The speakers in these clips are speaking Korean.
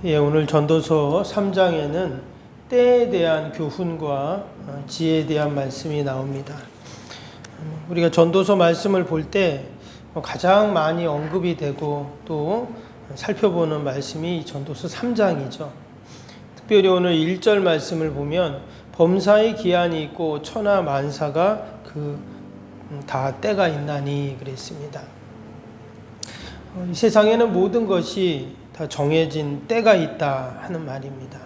오늘 전도서 3장에는 때에 대한 교훈과 지혜에 대한 말씀이 나옵니다. 우리가 전도서 말씀을 볼 때 가장 많이 언급이 되고 또 살펴보는 말씀이 전도서 3장이죠. 특별히 오늘 1절 말씀을 보면 범사의 기한이 있고 천하 만사가 다 때가 있나니 그랬습니다. 이 세상에는 모든 것이 다 정해진 때가 있다 하는 말입니다.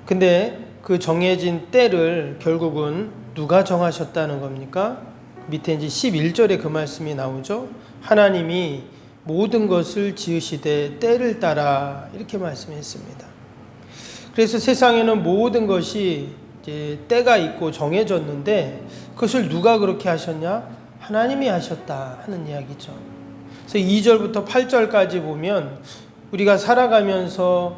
근데 그 정해진 때를 결국은 누가 정하셨다는 겁니까? 밑에 이제 11절에 그 말씀이 나오죠. 하나님이 모든 것을 지으시되 때를 따라 이렇게 말씀했습니다. 그래서 세상에는 모든 것이 이제 때가 있고 정해졌는데 그것을 누가 그렇게 하셨냐? 하나님이 하셨다 하는 이야기죠. 그래서 2절부터 8절까지 보면 우리가 살아가면서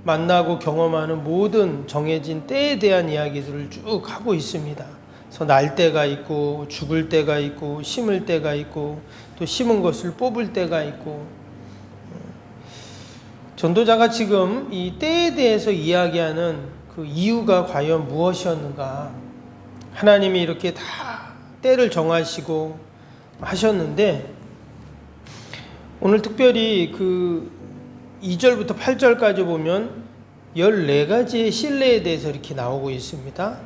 만나고 경험하는 모든 정해진 때에 대한 이야기들을 쭉 하고 있습니다. 그래서 날 때가 있고 죽을 때가 있고 심을 때가 있고 또 심은 것을 뽑을 때가 있고, 전도자가 지금 이 때에 대해서 이야기하는 그 이유가 과연 무엇이었는가? 하나님이 이렇게 다 때를 정하시고 하셨는데 오늘 특별히 2절부터 8절까지 보면 14가지의 신뢰에 대해서 이렇게 나오고 있습니다.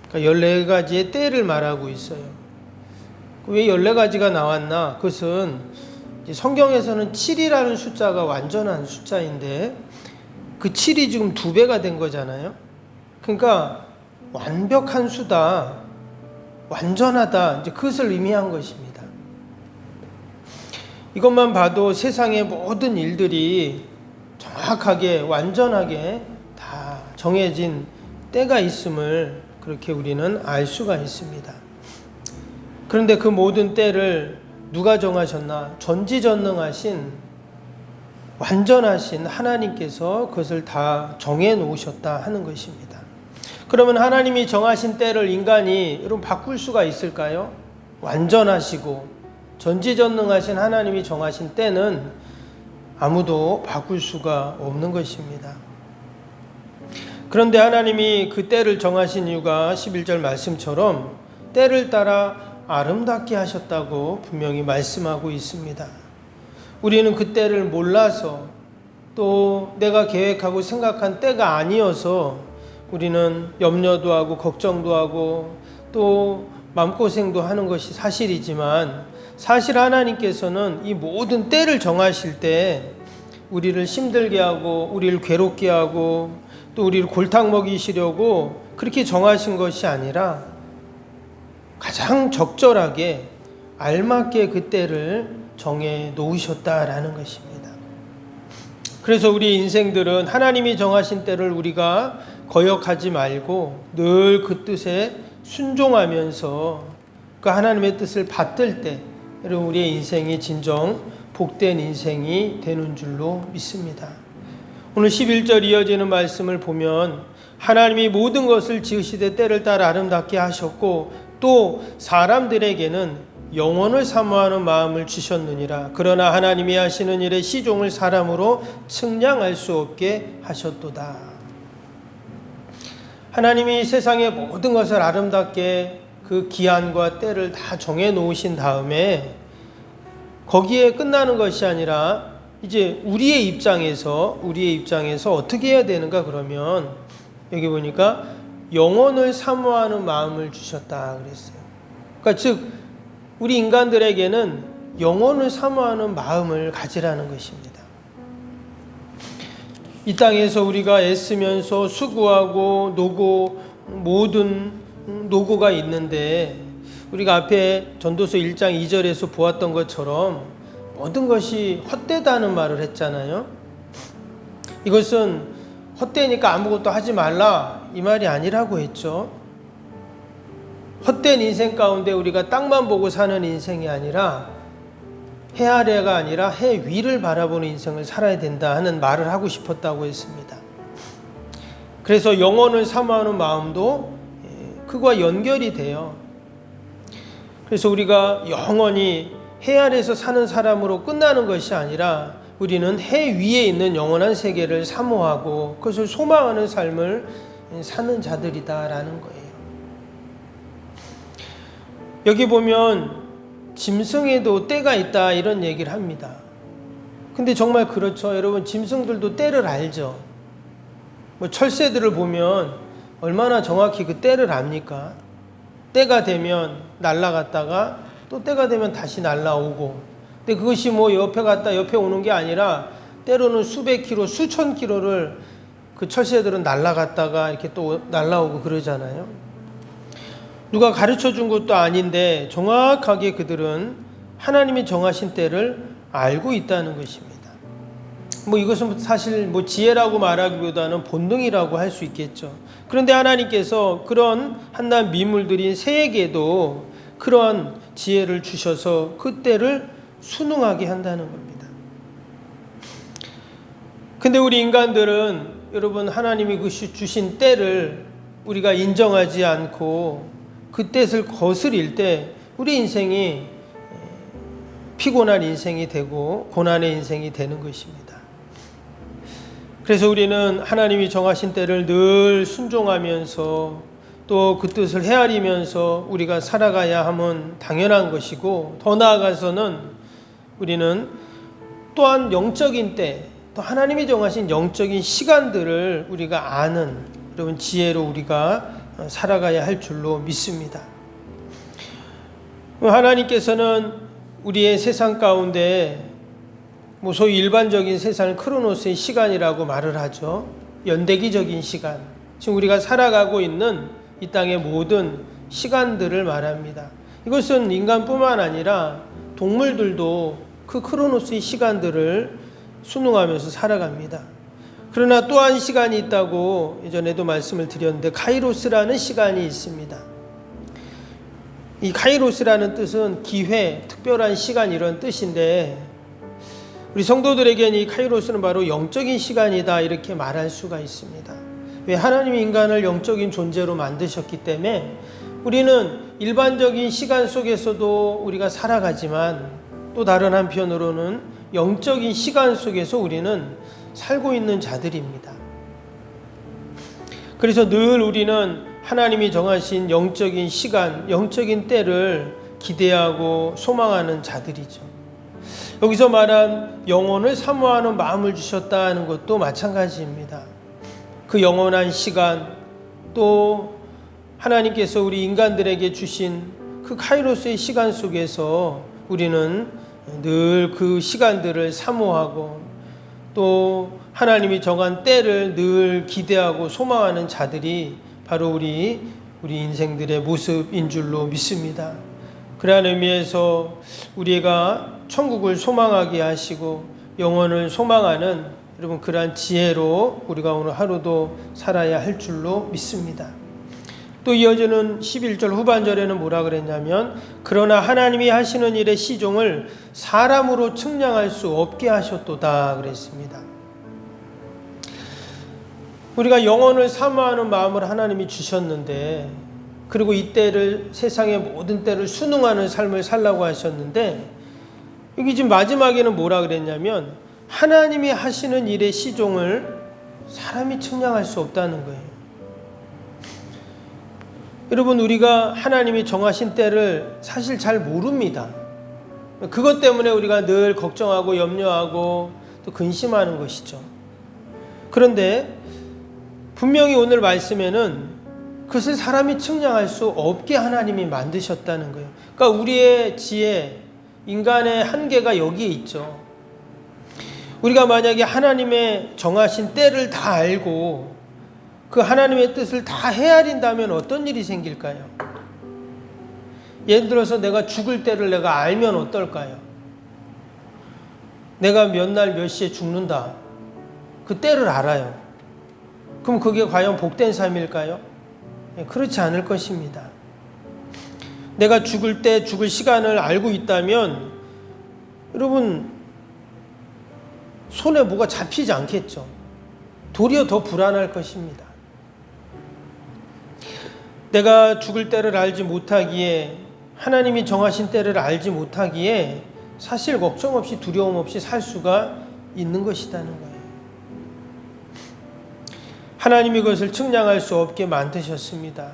그러니까 14가지의 때를 말하고 있어요. 왜 14가지가 나왔나? 그것은 성경에서는 7이라는 숫자가 완전한 숫자인데 그 7이 지금 2배가 된 거잖아요. 그러니까 완벽한 수다, 완전하다, 이제 그것을 의미한 것입니다. 이것만 봐도 세상의 모든 일들이 정확하게 완전하게 다 정해진 때가 있음을 그렇게 우리는 알 수가 있습니다. 그런데 그 모든 때를 누가 정하셨나? 전지전능하신 완전하신 하나님께서 그것을 다 정해 놓으셨다 하는 것입니다. 그러면 하나님이 정하신 때를 인간이 여러분 바꿀 수가 있을까요? 완전하시고 전지전능하신 하나님이 정하신 때는 아무도 바꿀 수가 없는 것입니다. 그런데 하나님이 그 때를 정하신 이유가 11절 말씀처럼 때를 따라 아름답게 하셨다고 분명히 말씀하고 있습니다. 우리는 그 때를 몰라서 또 내가 계획하고 생각한 때가 아니어서 우리는 염려도 하고 걱정도 하고 또 마음고생도 하는 것이 사실이지만 사실 하나님께서는 이 모든 때를 정하실 때 우리를 힘들게 하고 우리를 괴롭게 하고 또 우리를 골탕 먹이시려고 그렇게 정하신 것이 아니라 가장 적절하게 알맞게 그 때를 정해 놓으셨다라는 것입니다. 그래서 우리 인생들은 하나님이 정하신 때를 우리가 거역하지 말고 늘 그 뜻에 순종하면서 그 하나님의 뜻을 받들 때 여러분 우리의 인생이 진정 복된 인생이 되는 줄로 믿습니다. 오늘 11절 이어지는 말씀을 보면 하나님이 모든 것을 지으시되 때를 따라 아름답게 하셨고 또 사람들에게는 영원을 사모하는 마음을 주셨느니라. 그러나 하나님이 하시는 일에 시종을 사람으로 측량할 수 없게 하셨도다. 하나님이 세상의 모든 것을 아름답게 그 기한과 때를 다 정해 놓으신 다음에 거기에 끝나는 것이 아니라 이제 우리의 입장에서 어떻게 해야 되는가? 그러면 여기 보니까 영원을 사모하는 마음을 주셨다 그랬어요. 그러니까 즉 우리 인간들에게는 영원을 사모하는 마음을 가지라는 것입니다. 이 땅에서 우리가 애쓰면서 수고하고 모든 노고가 있는데 우리가 앞에 전도서 1장 2절에서 보았던 것처럼 모든 것이 헛되다는 말을 했잖아요. 이것은 헛되니까 아무것도 하지 말라 이 말이 아니라고 했죠. 헛된 인생 가운데 우리가 땅만 보고 사는 인생이 아니라 해 아래가 아니라 해 위를 바라보는 인생을 살아야 된다 하는 말을 하고 싶었다고 했습니다. 그래서 영원을 사모하는 마음도 그와 연결이 돼요. 그래서 우리가 영원히 해 아래에서 사는 사람으로 끝나는 것이 아니라 우리는 해 위에 있는 영원한 세계를 사모하고 그것을 소망하는 삶을 사는 자들이다라는 거예요. 여기 보면 짐승에도 때가 있다 이런 얘기를 합니다. 근데 정말 그렇죠. 여러분, 짐승들도 때를 알죠. 뭐 철새들을 보면 얼마나 정확히 그 때를 압니까? 때가 되면 날아갔다가 또 때가 되면 다시 날아오고, 근데 그것이 뭐 옆에 갔다 옆에 오는 게 아니라 때로는 수백 킬로, 수천 킬로를 그 철새들은 날아갔다가 이렇게 또 날아오고 그러잖아요. 누가 가르쳐 준 것도 아닌데 정확하게 그들은 하나님이 정하신 때를 알고 있다는 것입니다. 뭐 이것은 사실 뭐 지혜라고 말하기보다는 본능이라고 할 수 있겠죠. 그런데 하나님께서 그런 한낱 미물들인 새에게도 그런 지혜를 주셔서 그 때를 순응하게 한다는 겁니다. 근데 우리 인간들은 여러분, 하나님이 주신 때를 우리가 인정하지 않고 그 뜻을 거스릴 때 우리 인생이 피곤한 인생이 되고 고난의 인생이 되는 것입니다. 그래서 우리는 하나님이 정하신 때를 늘 순종하면서 또 그 뜻을 헤아리면서 우리가 살아가야 함은 당연한 것이고, 더 나아가서는 우리는 또한 영적인 때, 또 하나님이 정하신 영적인 시간들을 우리가 아는 여러분 지혜로 우리가 살아가야 할 줄로 믿습니다. 하나님께서는 우리의 세상 가운데 뭐 소위 일반적인 세상을 크로노스의 시간이라고 말을 하죠. 연대기적인 시간, 지금 우리가 살아가고 있는 이 땅의 모든 시간들을 말합니다. 이것은 인간뿐만 아니라 동물들도 그 크로노스의 시간들을 순응하면서 살아갑니다. 그러나 또 한 시간이 있다고 예전에도 말씀을 드렸는데, 카이로스라는 시간이 있습니다. 이 카이로스라는 뜻은 기회, 특별한 시간 이런 뜻인데, 우리 성도들에게는 이 카이로스는 바로 영적인 시간이다 이렇게 말할 수가 있습니다. 왜? 하나님이 인간을 영적인 존재로 만드셨기 때문에 우리는 일반적인 시간 속에서도 우리가 살아가지만 또 다른 한편으로는 영적인 시간 속에서 우리는 살고 있는 자들입니다. 그래서 늘 우리는 하나님이 정하신 영적인 시간, 영적인 때를 기대하고 소망하는 자들이죠. 여기서 말한 영혼을 사모하는 마음을 주셨다는 것도 마찬가지입니다. 그 영원한 시간, 또 하나님께서 우리 인간들에게 주신 그 카이로스의 시간 속에서 우리는 늘 그 시간들을 사모하고 또 하나님이 정한 때를 늘 기대하고 소망하는 자들이 바로 우리 인생들의 모습인 줄로 믿습니다. 그러한 의미에서 우리가 천국을 소망하게 하시고 영원을 소망하는 여러분 그러한 지혜로 우리가 오늘 하루도 살아야 할 줄로 믿습니다. 또 이어지는 11절 후반절에는 뭐라 그랬냐면, 그러나 하나님이 하시는 일의 시종을 사람으로 측량할 수 없게 하셨도다 그랬습니다. 우리가 영혼을 사모하는 마음을 하나님이 주셨는데, 그리고 이 때를, 세상의 모든 때를 순응하는 삶을 살라고 하셨는데, 여기 지금 마지막에는 뭐라 그랬냐면 하나님이 하시는 일의 시종을 사람이 측량할 수 없다는 거예요. 여러분, 우리가 하나님이 정하신 때를 사실 잘 모릅니다. 그것 때문에 우리가 늘 걱정하고 염려하고 또 근심하는 것이죠. 그런데 분명히 오늘 말씀에는 그것을 사람이 측량할 수 없게 하나님이 만드셨다는 거예요. 그러니까 우리의 지혜, 인간의 한계가 여기에 있죠. 우리가 만약에 하나님의 정하신 때를 다 알고 그 하나님의 뜻을 다 헤아린다면 어떤 일이 생길까요? 예를 들어서 내가 죽을 때를 내가 알면 어떨까요? 내가 몇 날 몇 시에 죽는다. 그 때를 알아요. 그럼 그게 과연 복된 삶일까요? 그렇지 않을 것입니다. 내가 죽을 때, 죽을 시간을 알고 있다면 여러분 손에 뭐가 잡히지 않겠죠. 도리어 더 불안할 것입니다. 내가 죽을 때를 알지 못하기에, 하나님이 정하신 때를 알지 못하기에 사실 걱정 없이 두려움 없이 살 수가 있는 것이라는 거예요. 하나님이 그것을 측량할 수 없게 만드셨습니다.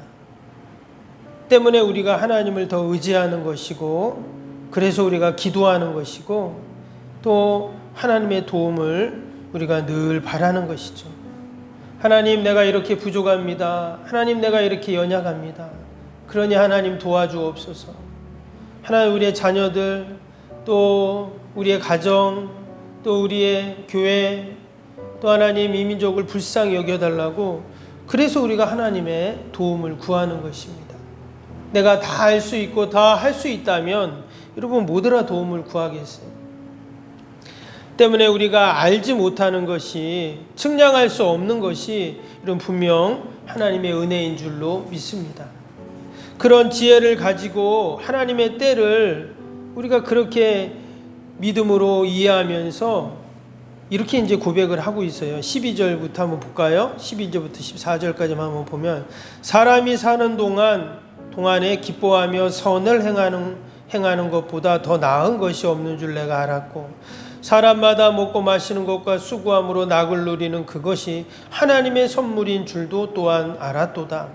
때문에 우리가 하나님을 더 의지하는 것이고, 그래서 우리가 기도하는 것이고, 또 하나님의 도움을 우리가 늘 바라는 것이죠. 하나님, 내가 이렇게 부족합니다. 하나님, 내가 이렇게 연약합니다. 그러니 하나님 도와주옵소서. 하나님, 우리의 자녀들, 또 우리의 가정, 또 우리의 교회, 또 하나님 이 민족을 불쌍히 여겨달라고, 그래서 우리가 하나님의 도움을 구하는 것입니다. 내가 다 할 수 있고 다 할 수 있다면 여러분 뭐더라 도움을 구하겠어요? 때문에 우리가 알지 못하는 것이, 측량할 수 없는 것이 이런 분명 하나님의 은혜인 줄로 믿습니다. 그런 지혜를 가지고 하나님의 때를 우리가 그렇게 믿음으로 이해하면서 이렇게 이제 고백을 하고 있어요. 12절부터 한번 볼까요? 12절부터 14절까지 한번 보면, 사람이 사는 동안에 기뻐하며 선을 행하는 것보다 더 나은 것이 없는 줄 내가 알았고, 사람마다 먹고 마시는 것과 수고함으로 낙을 누리는 그것이 하나님의 선물인 줄도 또한 알았도다.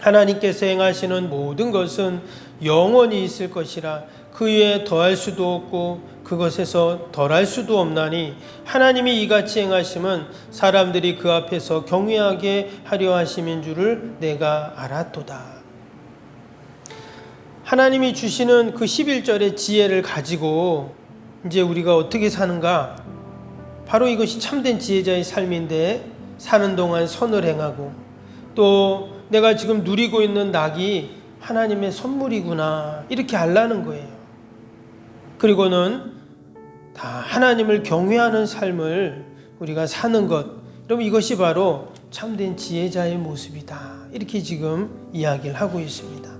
하나님께서 행하시는 모든 것은 영원히 있을 것이라 그 위에 더할 수도 없고 그것에서 덜할 수도 없나니, 하나님이 이같이 행하심은 사람들이 그 앞에서 경외하게 하려 하심인 줄을 내가 알았도다. 하나님이 주시는 그 11절의 지혜를 가지고 이제 우리가 어떻게 사는가? 바로 이것이 참된 지혜자의 삶인데, 사는 동안 선을 행하고, 또 내가 지금 누리고 있는 낙이 하나님의 선물이구나, 이렇게 알라는 거예요. 그리고는 다 하나님을 경외하는 삶을 우리가 사는 것, 여러분 이것이 바로 참된 지혜자의 모습이다, 이렇게 지금 이야기를 하고 있습니다.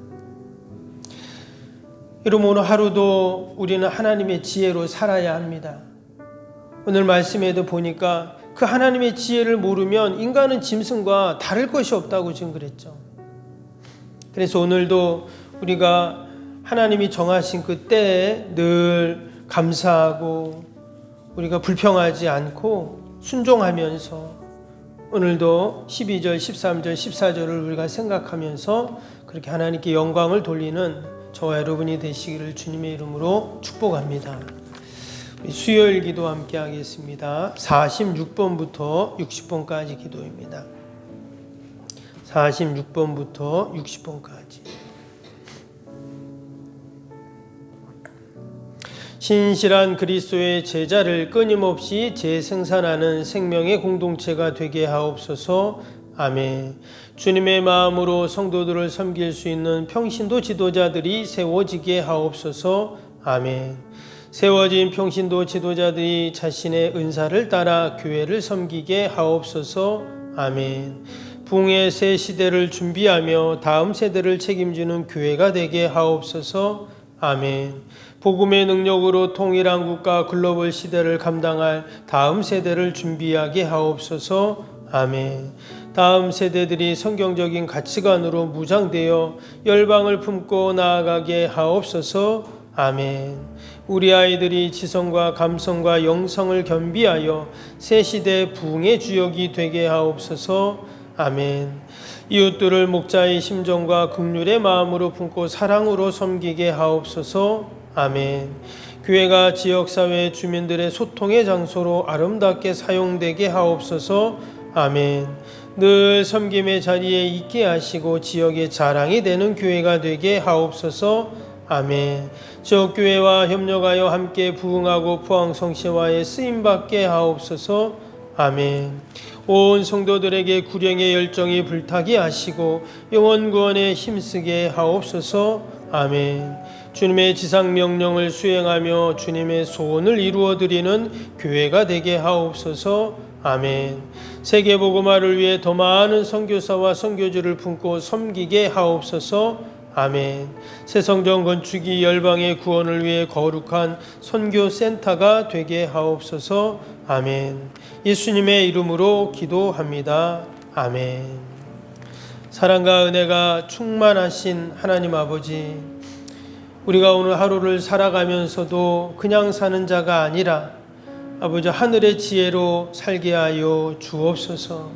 여러분, 오늘 하루도 우리는 하나님의 지혜로 살아야 합니다. 오늘 말씀에도 보니까 그 하나님의 지혜를 모르면 인간은 짐승과 다를 것이 없다고 지금 그랬죠. 그래서 오늘도 우리가 하나님이 정하신 그 때에 늘 감사하고, 우리가 불평하지 않고 순종하면서 오늘도 12절, 13절, 14절을 우리가 생각하면서 그렇게 하나님께 영광을 돌리는 저와 여러분이 되시기를 주님의 이름으로 축복합니다. 수요일 기도 함께 하겠습니다. 46번부터 60번까지 기도입니다. 46번부터 60번까지. 신실한 그리스도의 제자를 끊임없이 재생산하는 생명의 공동체가 되게 하옵소서. 아멘. 주님의 마음으로 성도들을 섬길 수 있는 평신도 지도자들이 세워지게 하옵소서. 아멘. 세워진 평신도 지도자들이 자신의 은사를 따라 교회를 섬기게 하옵소서. 아멘. 부흥의 새 시대를 준비하며 다음 세대를 책임지는 교회가 되게 하옵소서. 아멘. 복음의 능력으로 통일한 국가 글로벌 시대를 감당할 다음 세대를 준비하게 하옵소서. 아멘. 다음 세대들이 성경적인 가치관으로 무장되어 열방을 품고 나아가게 하옵소서. 아멘. 우리 아이들이 지성과 감성과 영성을 겸비하여 새 시대 부흥의 주역이 되게 하옵소서. 아멘. 이웃들을 목자의 심정과 긍휼의 마음으로 품고 사랑으로 섬기게 하옵소서. 아멘. 교회가 지역사회 주민들의 소통의 장소로 아름답게 사용되게 하옵소서. 아멘. 늘 섬김의 자리에 있게 하시고 지역의 자랑이 되는 교회가 되게 하옵소서. 아멘. 지역교회와 협력하여 함께 부흥하고 포항성시와의 쓰임받게 하옵소서. 아멘. 온 성도들에게 구령의 열정이 불타게 하시고 영원구원에 힘쓰게 하옵소서. 아멘. 주님의 지상명령을 수행하며 주님의 소원을 이루어드리는 교회가 되게 하옵소서. 아멘. 세계복음화를 위해 더 많은 선교사와 선교주를 품고 섬기게 하옵소서. 아멘. 새성전 건축이 열방의 구원을 위해 거룩한 선교센터가 되게 하옵소서. 아멘. 예수님의 이름으로 기도합니다. 아멘. 사랑과 은혜가 충만하신 하나님 아버지, 우리가 오늘 하루를 살아가면서도 그냥 사는 자가 아니라 아버지 하늘의 지혜로 살게 하여 주옵소서.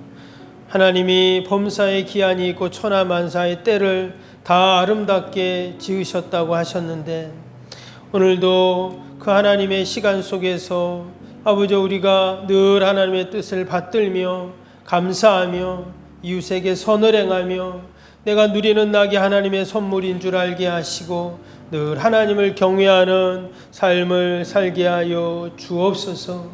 하나님이 범사의 기한이 있고 천하만사의 때를 다 아름답게 지으셨다고 하셨는데 오늘도 그 하나님의 시간 속에서 아버지 우리가 늘 하나님의 뜻을 받들며 감사하며 이웃에게 선을 행하며 내가 누리는 낙이 하나님의 선물인 줄 알게 하시고 늘 하나님을 경외하는 삶을 살게 하여 주옵소서.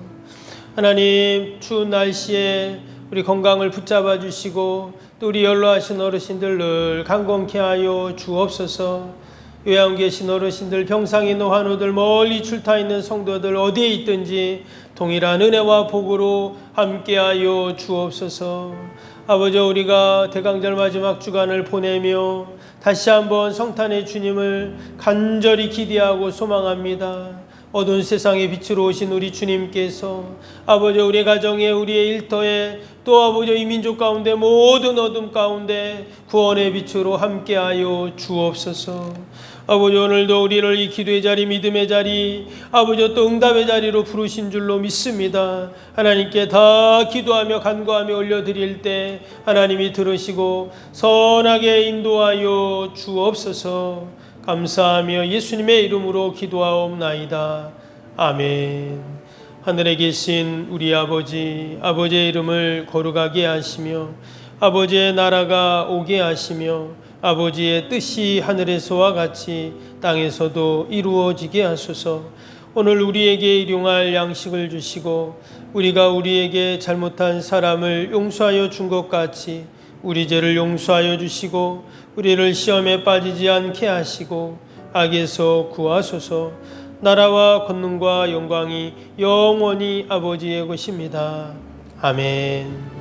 하나님 추운 날씨에 우리 건강을 붙잡아 주시고 또 우리 연로하신 어르신들 늘 강건케 하여 주옵소서. 요양 계신 어르신들, 병상에 있는 환우들, 멀리 출타 있는 성도들 어디에 있든지 동일한 은혜와 복으로 함께하여 주옵소서. 아버지 우리가 대강절 마지막 주간을 보내며 다시 한번 성탄의 주님을 간절히 기대하고 소망합니다. 어두운 세상의 빛으로 오신 우리 주님께서 아버지 우리 가정에 우리의 일터에 또 아버지 이 민족 가운데 모든 어둠 가운데 구원의 빛으로 함께하여 주옵소서. 아버지 오늘도 우리를 이 기도의 자리 믿음의 자리 아버지 또 응답의 자리로 부르신 줄로 믿습니다. 하나님께 다 기도하며 간구하며 올려드릴 때 하나님이 들으시고 선하게 인도하여 주옵소서. 감사하며 예수님의 이름으로 기도하옵나이다. 아멘. 하늘에 계신 우리 아버지, 아버지의 이름을 거룩하게 하시며 아버지의 나라가 오게 하시며 아버지의 뜻이 하늘에서와 같이 땅에서도 이루어지게 하소서. 오늘 우리에게 일용할 양식을 주시고 우리가 우리에게 잘못한 사람을 용서하여 준 것 같이 우리 죄를 용서하여 주시고 우리를 시험에 빠지지 않게 하시고 악에서 구하소서. 나라와 권능과 영광이 영원히 아버지의 것입니다. 아멘.